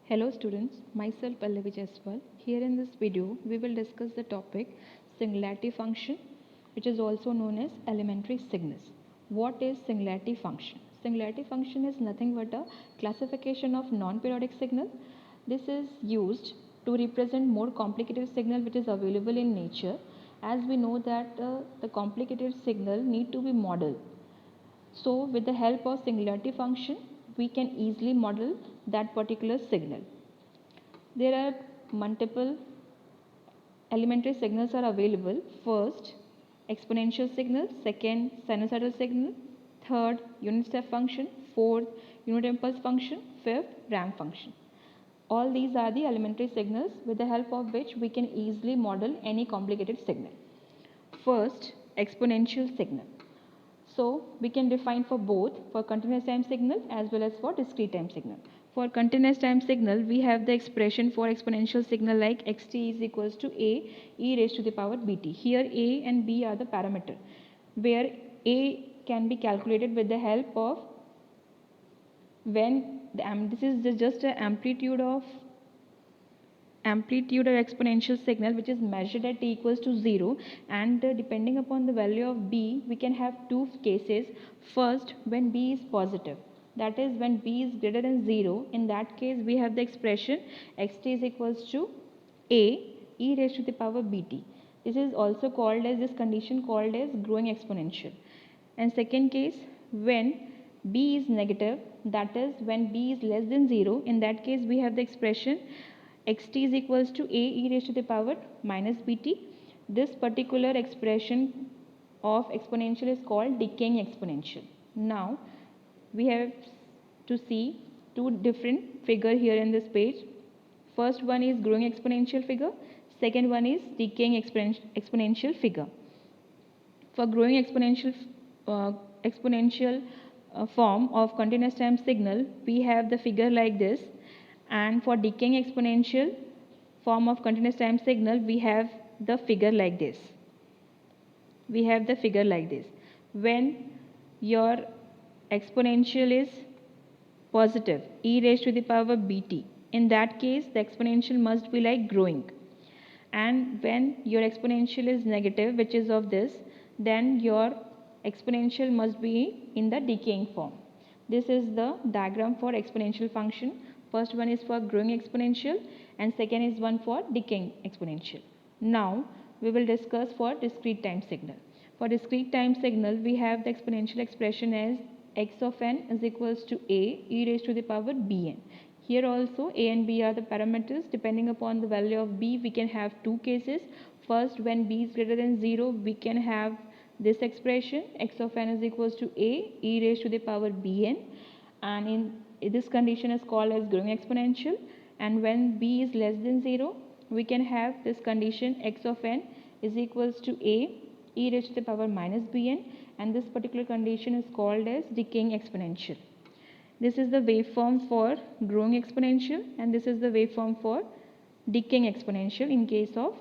Hello students, myself Pallavi Jaiswal. Here in this video, we will discuss the topic singularity function, which is also known as elementary signals. What is singularity function? Singularity function is nothing but a classification of non-periodic signal. This is used to represent more complicated signal which is available in nature, as we know that the complicated signal need to be modeled. So with the help of singularity function, we can easily model that particular signal. There are multiple elementary signals are available. First, exponential signal. Second, sinusoidal signal. Third, unit step function. Fourth, unit impulse function. Fifth, ramp function. All these are the elementary signals with the help of which we can easily model any complicated signal. First, exponential signal. So we can define for both, for continuous time signal as well as for discrete time signal. For continuous time signal, we have the expression for exponential signal like xt is equals to a e raised to the power bt. Here a and b are the parameter, where a can be calculated with the help of this is just an amplitude of exponential signal which is measured at t equals to 0, and depending upon the value of b we can have two cases. First, when b is positive, that is when b is greater than 0, in that case we have the expression xt is equals to a e raised to the power bt. This condition called as growing exponential. And second case, when b is negative, that is when b is less than 0, in that case we have the expression xt is equals to a e raised to the power minus bt. This particular expression of exponential is called decaying exponential. Now we have to see two different figure here in this page. First one is growing exponential figure, second one is decaying exponential figure. For growing exponential form of continuous time signal, we have the figure like this, and for decaying exponential form of continuous time signal, we have the figure like this. When your exponential is positive, e raised to the power bt, in that case the exponential must be like growing. And when your exponential is negative, which is of this, then your exponential must be in the decaying form. This is the diagram for exponential function. First one is for growing exponential and second is one for decaying exponential. Now we will discuss for discrete time signal. For discrete time signal, we have the exponential expression as x of n is equals to a e raised to the power bn. Here also a and b are the parameters. Depending upon the value of b, we can have two cases. First, when b is greater than 0, we can have this expression x of n is equals to a e raised to the power bn, and in this condition is called as growing exponential. And when b is less than 0, we can have this condition x of n is equals to a e raised to the power minus bn, and this particular condition is called as decaying exponential. This is the waveform for growing exponential and this is the waveform for decaying exponential in case of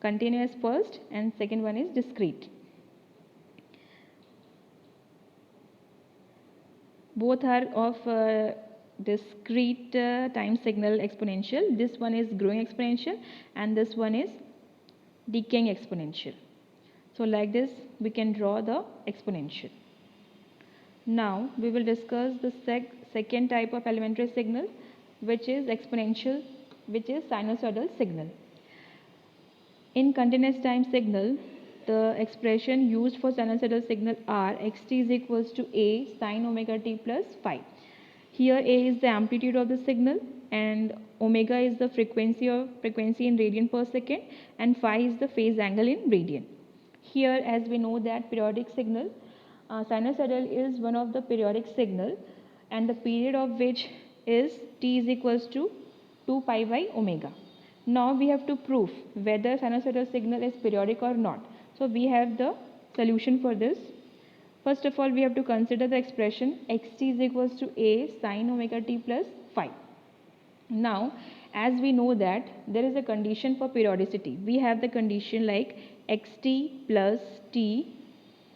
continuous first and second one is discrete. Both are of discrete time signal exponential. This one is growing exponential and this one is decaying exponential. So like this we can draw the exponential. Now we will discuss the second type of elementary signal, which is exponential, which is sinusoidal signal. In continuous time signal, the expression used for sinusoidal signal are xt is equals to a sine omega t plus phi. Here a is the amplitude of the signal and omega is the frequency in radian per second, and phi is the phase angle in radian. Here, as we know that periodic signal, sinusoidal is one of the periodic signal, and the period of which is t is equals to 2 pi by omega. Now we have to prove whether sinusoidal signal is periodic or not. So we have the solution for this. First of all, we have to consider the expression xt is equals to a sine omega t plus phi. Now, as we know that there is a condition for periodicity, we have the condition like xt plus t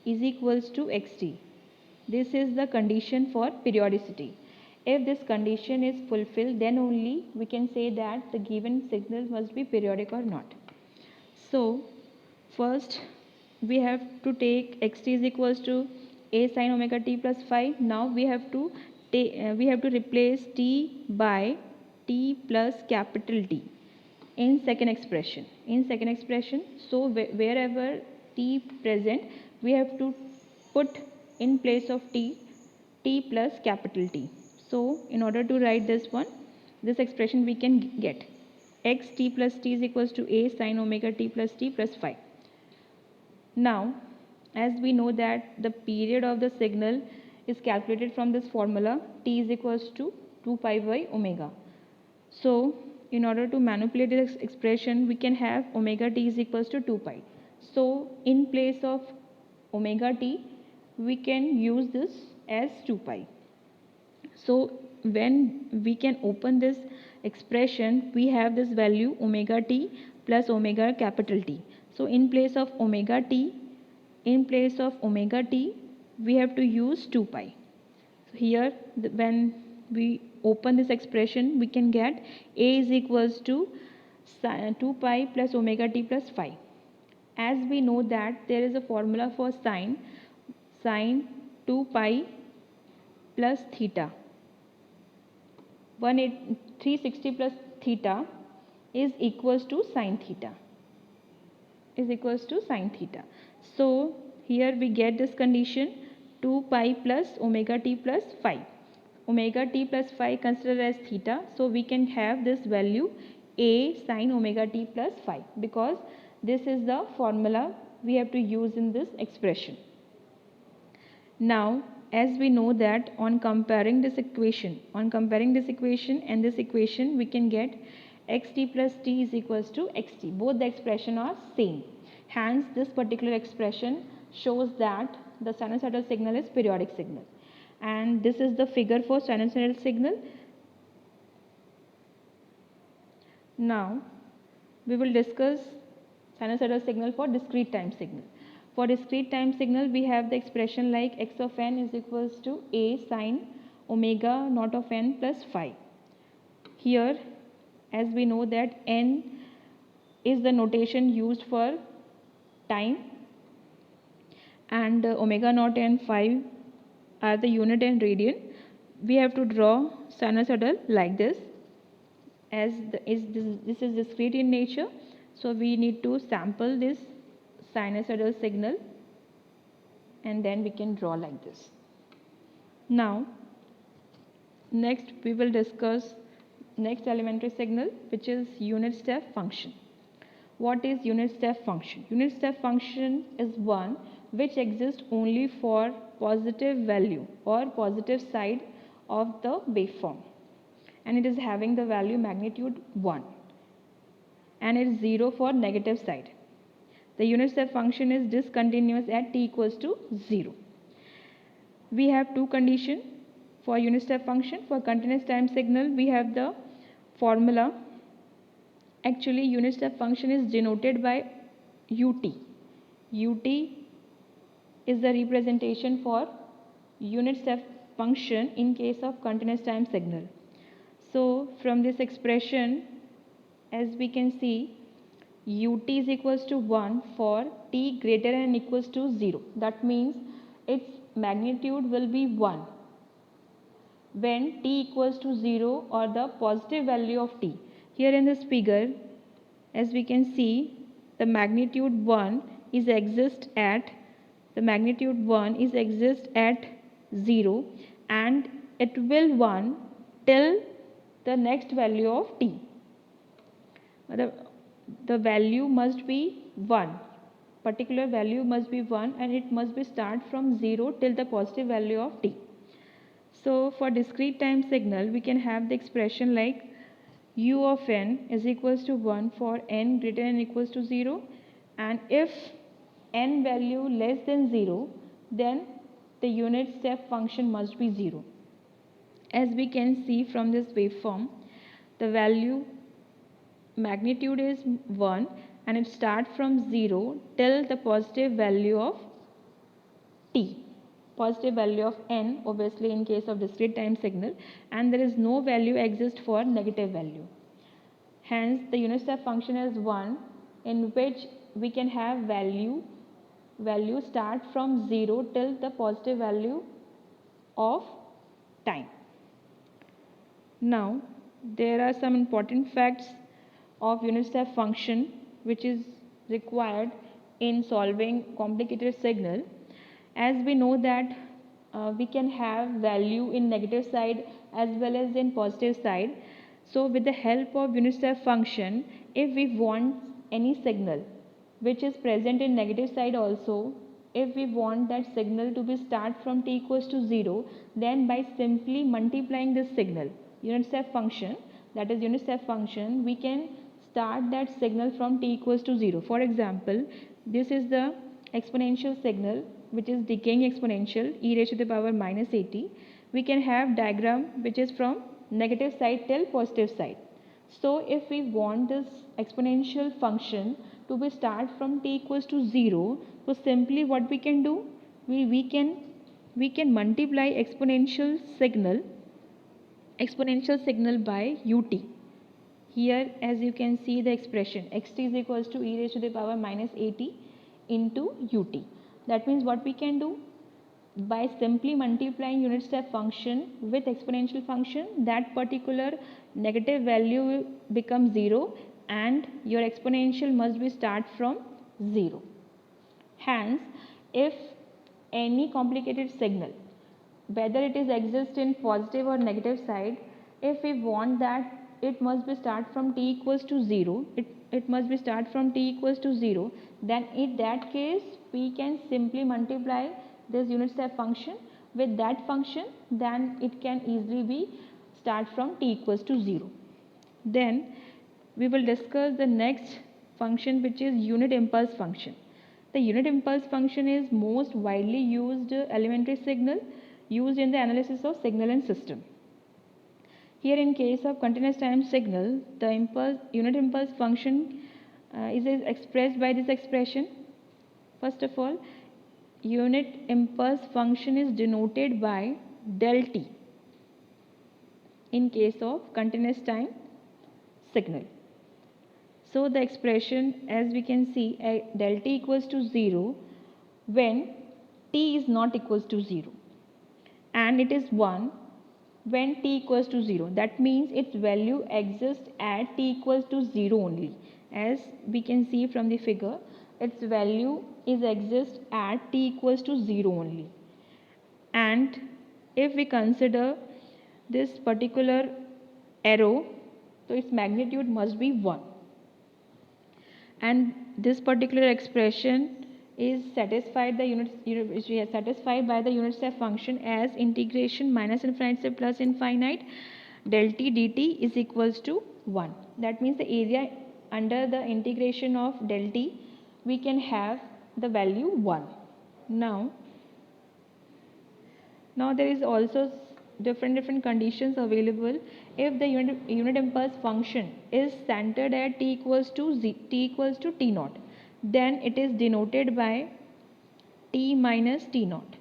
is equals to xt. This is the condition for periodicity. If this condition is fulfilled, then only we can say that the given signal must be periodic or not. So first we have to take xt is equals to a sin omega t plus phi. Now we have to replace t by t plus capital T in second expression. So wherever t present, we have to put in place of t plus capital T. So in order to write this expression we can get x t plus t is equals to a sin omega t plus t plus phi. Now, as we know that the period of the signal is calculated from this formula, t is equals to 2 pi by omega. So, in order to manipulate this expression, we can have omega t is equals to 2 pi. So, in place of omega t, we can use this as 2 pi. So, when we can open this expression, we have this value omega t plus omega capital T. So, in place of omega t, we have to use 2 pi. So, here when we open this expression, we can get a is equals to 2 pi plus omega t plus phi. As we know that there is a formula for sine 2 pi plus theta 360 plus theta is equals to sine theta. So here we get this condition 2 pi plus omega t plus phi. Omega t plus phi considered as theta. So we can have this value a sine omega t plus phi, because this is the formula we have to use in this expression. Now, as we know that on comparing this equation and this equation, we can get xt plus t is equals to xt. Both the expression are same. Hence, this particular expression shows that the sinusoidal signal is periodic signal. And this is the figure for sinusoidal signal. Now, we will discuss sinusoidal signal for discrete time signal. For discrete time signal, we have the expression like x of n is equals to a sine omega naught of n plus phi. Here, as we know that n is the notation used for time, and omega naught and phi are the unit and radian. We have to draw sinusoidal like this. As this is discrete in nature, so we need to sample this sinusoidal signal and then we can draw like this. Now, next we will discuss next elementary signal, which is unit step function. What is unit step function? Unit step function is one which exists only for positive value or positive side of the waveform, and it is having the value magnitude 1, and it is 0 for negative side. The unit step function is discontinuous at t equals to 0. We have two conditions for unit step function. For continuous time signal, we have the formula. Actually, unit step function is denoted by ut. Ut is the representation for unit step function in case of continuous time signal. So, from this expression, as we can see, ut is equals to 1 for t greater than or equals to 0. That means its magnitude will be 1 when t equals to 0 or the positive value of t. Here in this figure, as we can see, the magnitude 1 is exist at 0, and it will 1 till the next value of t. The value must be 1. Particular value must be 1, and it must be start from 0 till the positive value of t. So for discrete time signal, we can have the expression like u of n is equals to 1 for n greater than or equals to 0, and if n value less than 0, then the unit step function must be 0. As we can see from this waveform, the value magnitude is 1 and it starts from 0 till the positive value of t. positive value of n, obviously in case of discrete time signal, and there is no value exist for negative value. Hence the unit step function is 1, in which we can have value start from 0 till the positive value of time. Now there are some important facts of unit step function which is required in solving complicated signal. As we know that we can have value in negative side as well as in positive side. So with the help of unit step function, if we want any signal which is present in negative side also, if we want that signal to be start from t equals to 0, then by simply multiplying this signal, unit step function, that is unit step function, we can start that signal from t equals to 0. For example, this is the exponential signal which is decaying exponential e raised to the power minus at. We can have diagram which is from negative side till positive side. So if we want this exponential function to be start from t equals to 0, so simply what we can do, we can multiply exponential signal by ut. Here as you can see the expression xt is equals to e raised to the power minus at into ut. That means what we can do, by simply multiplying unit step function with exponential function, that particular negative value will become 0 and your exponential must be start from 0. Hence, if any complicated signal, whether it is exist in positive or negative side, if we want that it must be start from t equals to 0, it must be start from t equals to 0, then in that case we can simply multiply this unit step function with that function, then it can easily be start from t equals to 0. Then we will discuss the next function which is unit impulse function. The unit impulse function is most widely used elementary signal used in the analysis of signal and system. Here in case of continuous time signal, the unit impulse function is expressed by this expression. First of all, unit impulse function is denoted by del t in case of continuous time signal. So the expression as we can see del t equals to 0 when t is not equals to 0, and it is 1 when t equals to 0. That means its value exists at t equals to 0 only. As we can see from the figure, its value is exist at t equals to 0 only. And if we consider this particular arrow, so its magnitude must be 1. And this particular expression is satisfied satisfied by the unit step function as integration minus infinite to plus infinite del t dt is equals to 1. That means the area under the integration of del t we can have the value 1. Now there is also different conditions available. If the unit impulse function is centered at t equals to t naught, then it is denoted by t minus t naught.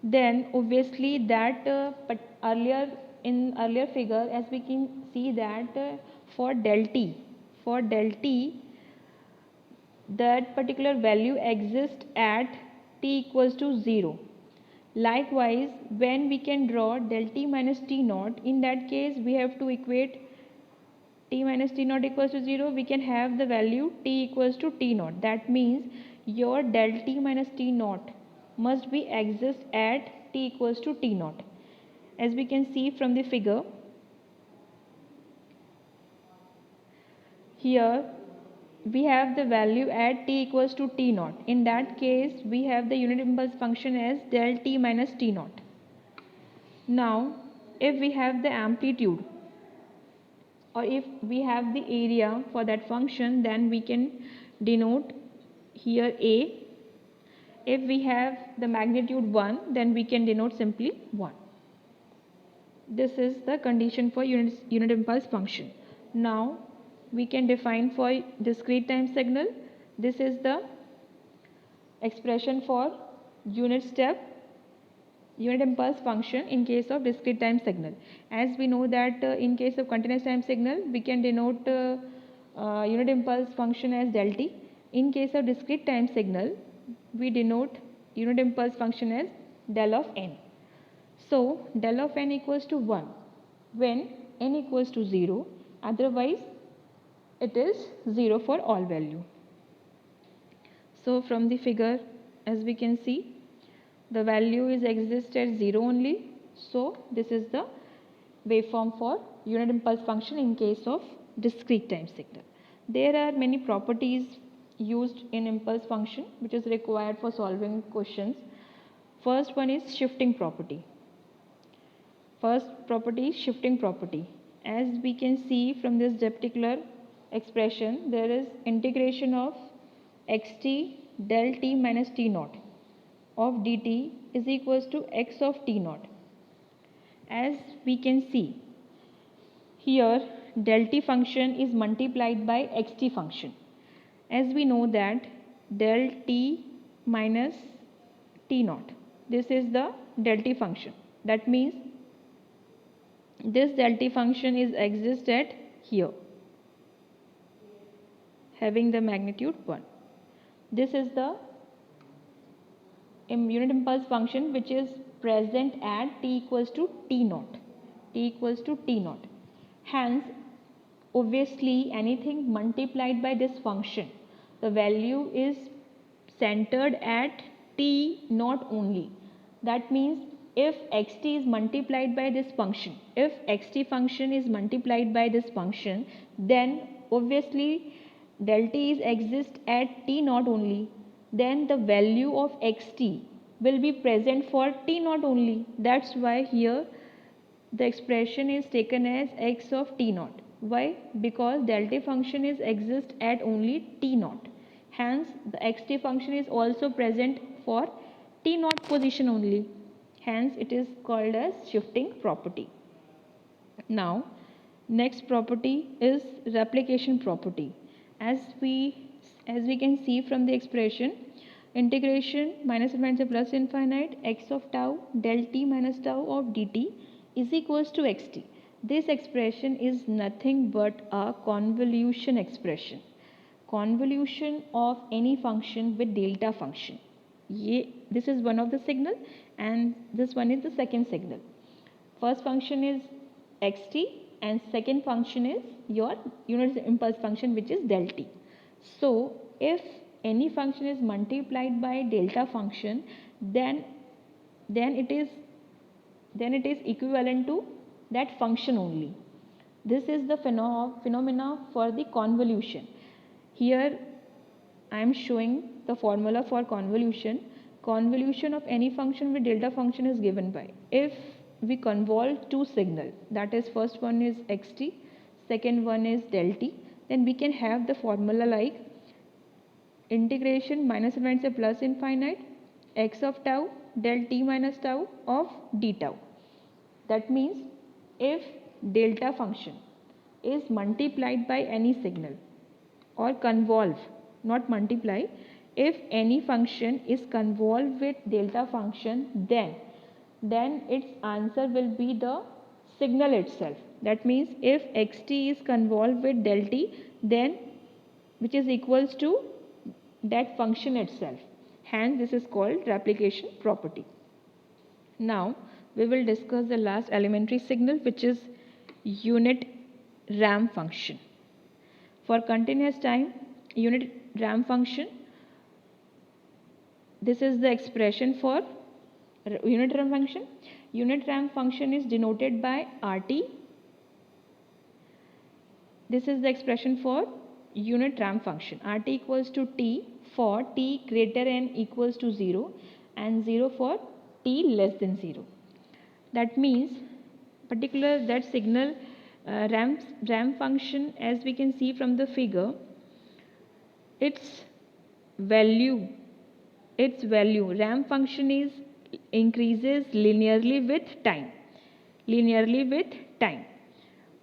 Then obviously that but earlier figure, as we can see that for del t that particular value exists at t equals to 0. Likewise, when we can draw del t minus t naught, in that case we have to equate t minus t naught equals to 0, we can have the value t equals to t naught. That means your del t minus t naught must be exist at t equals to t naught. As we can see from the figure, here we have the value at t equals to t naught. In that case, we have the unit impulse function as del t minus t naught. Now, if we have the amplitude or if we have the area for that function, then we can denote here a. If we have the magnitude 1, then we can denote simply 1. This is the condition for unit impulse function. Now, we can define for discrete time signal. This is the expression for unit step, unit impulse function in case of discrete time signal. As we know that in case of continuous time signal, we can denote unit impulse function as del t. In case of discrete time signal, we denote unit impulse function as del of n. So, del of n equals to 1 when n equals to 0, otherwise it is 0 for all value. So, from the figure, as we can see, the value is exist at 0 only. So, this is the waveform for unit impulse function in case of discrete time signal. There are many properties used in impulse function which is required for solving questions. First one is shifting property. First property is shifting property. As we can see from this particular expression, there is integration of xt del t minus t naught of dt is equals to x of t naught. As we can see here, del t function is multiplied by xt function. As we know that del t minus t naught, this is the del t function. That means this del t function is exist at here, having the magnitude 1. This is the unit impulse function which is present at t equals to t naught. T equals to t naught. Hence, obviously anything multiplied by this function, the value is centered at t naught only. That means if xt is multiplied by this function, if xt function is multiplied by this function, then obviously del t is exist at t naught only, then the value of xt will be present for t naught only. That's why here the expression is taken as x of t naught. Why? Because del t function is exist at only t naught. Hence, the xt function is also present for t naught position only. Hence, it is called as shifting property. Now, next property is replication property. As we can see from the expression, integration minus infinity plus infinite x of tau del t minus tau of dt is equals to xt. This expression is nothing but a convolution expression. Convolution of any function with delta function. This is one of the signal and this one is the second signal. First function is xt and second function is your unit impulse function which is del t. So, if any function is multiplied by delta function, then it is equivalent to that function only. This is the phenomena for the convolution. Here I am showing the formula for convolution. Convolution of any function with delta function is given by, if we convolve two signal, that is first one is xt, second one is del t, then we can have the formula like integration minus infinity plus infinite x of tau del t minus tau of d tau. That means if delta function is multiplied by any signal or convolve, not multiply, if any function is convolved with delta function, then its answer will be the signal itself. That means if xt is convolved with del t, then which is equals to that function itself. Hence, this is called replication property. Now, we will discuss the last elementary signal which is unit ramp function. For continuous time, unit ramp function, this is the expression for unit ramp function. Unit ramp function is denoted by RT. This is the expression for unit ramp function. RT equals to T for T greater than equals to 0 and 0 for T less than 0. That means particular that signal ramp function, as we can see from the figure, its value ramp function is increases linearly with time.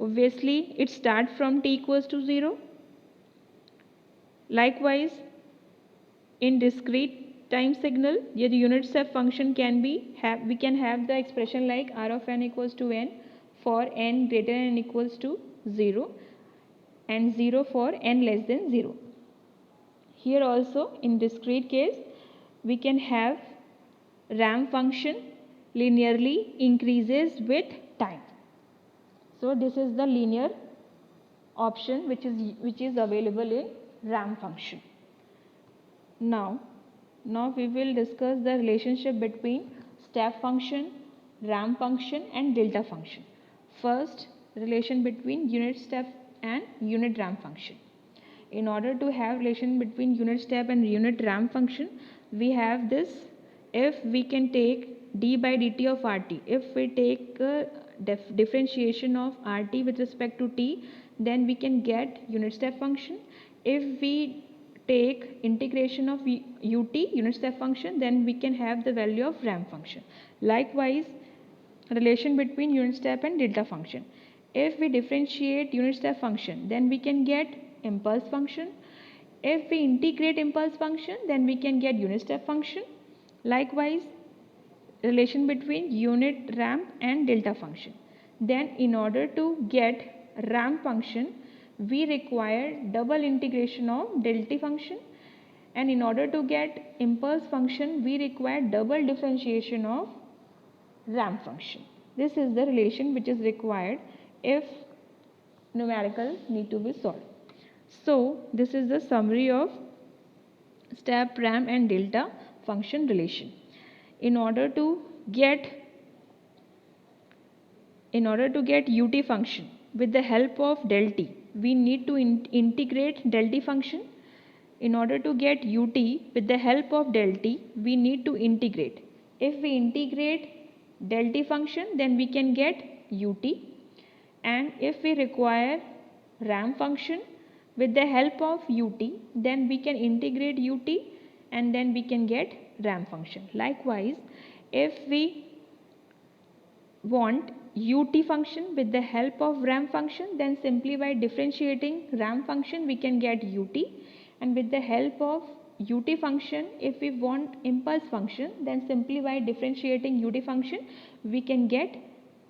Obviously, it starts from t equals to 0. Likewise, in discrete time signal, the unit step function can be we can have the expression like r of n equals to n for n greater than n equals to 0 and 0 for n less than 0. Here also in discrete case we can have ramp function linearly increases with time. So this is the linear option which is available in ramp function. Now we will discuss the relationship between step function, ramp function and delta function. First, relation between unit step and unit ramp function. In order to have relation between unit step and unit ramp function, we have this: if we can take d by dt of rt, if we take differentiation of rt with respect to t, then we can get unit step function. If we take integration of ut, unit step function, then we can have the value of ramp function. Likewise, relation between unit step and delta function. If we differentiate unit step function, then we can get impulse function. If we integrate impulse function, then we can get unit step function. Likewise, relation between unit ramp and delta function. Then in order to get ramp function, we require double integration of delta function, and in order to get impulse function, we require double differentiation of ramp function. This is the relation which is required if numerical need to be solved. So this is the summary of step, ramp and delta function relation. In order to get ut function with the help of del t, we need to integrate del t function. In order to get ut with the help of del t, we need to integrate. If we integrate del t function, then we can get ut, and if we require ramp function with the help of ut, then we can integrate ut and then we can get ramp function. Likewise, if we want ut function with the help of ramp function, then simply by differentiating ramp function we can get ut, and with the help of ut function, if we want impulse function, then simply by differentiating ut function we can get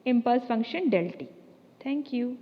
impulse function del t. Thank you.